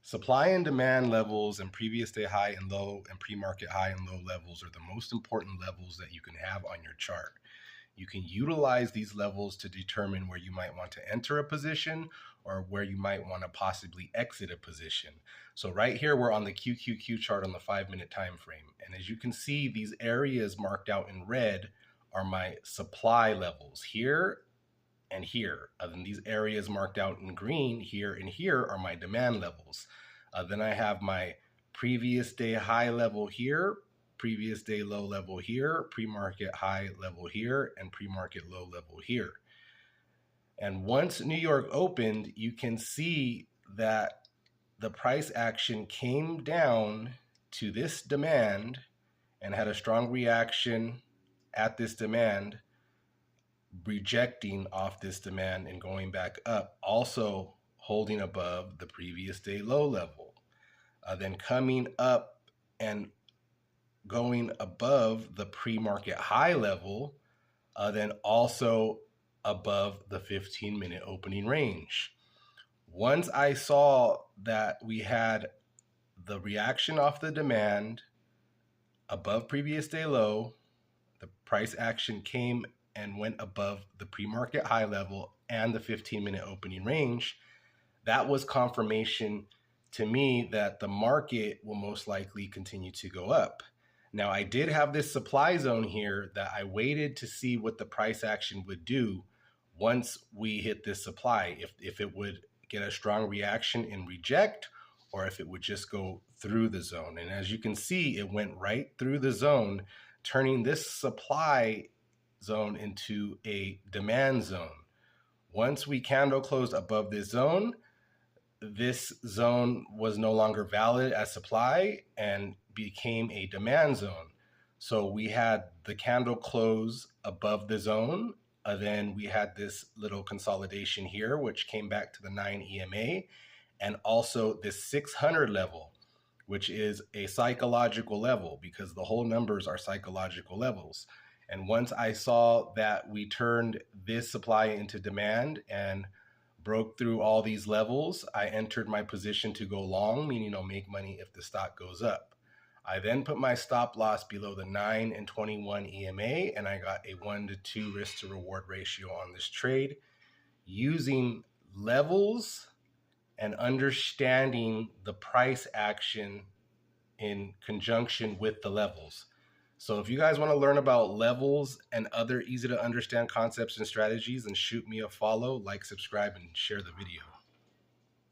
Supply and demand levels and previous day high and low and pre-market high and low levels are the most important levels that you can have on your chart. You can utilize these levels to determine where you might want to enter a position or where you might want to possibly exit a position. So right here, we're on the QQQ chart on the 5-minute time frame. And as you can see, these areas marked out in red are my supply levels here and here. Then these areas marked out in green here and here are my demand levels. Then I have my previous day high level here, previous day low level here, pre-market high level here, and pre-market low level here. And once New York opened, you can see that the price action came down to this demand and had a strong reaction at this demand, rejecting off this demand and going back up, also holding above the previous day low level. Then coming up and going above the pre-market high level, then also above the 15-minute opening range. Once I saw that we had the reaction off the demand above previous day low, the price action came and went above the pre-market high level and the 15-minute opening range, that was confirmation to me that the market will most likely continue to go up. Now, I did have this supply zone here that I waited to see what the price action would do once we hit this supply, if it would get a strong reaction and reject, or if it would just go through the zone. And as you can see, it went right through the zone, turning this supply zone into a demand zone. Once we candle closed above this zone was no longer valid as supply and became a demand zone. So we had the candle close above the zone. Then we had this little consolidation here, which came back to the 9 EMA, and also this 600 level, which is a psychological level because the whole numbers are psychological levels. And once I saw that we turned this supply into demand and broke through all these levels, I entered my position to go long, meaning I'll make money if the stock goes up. I then put my stop loss below the 9 and 21 EMA, and I got a 1-to-2 risk to reward ratio on this trade using levels and understanding the price action in conjunction with the levels. So if you guys want to learn about levels and other easy to understand concepts and strategies, then shoot me a follow, like, subscribe, and share the video.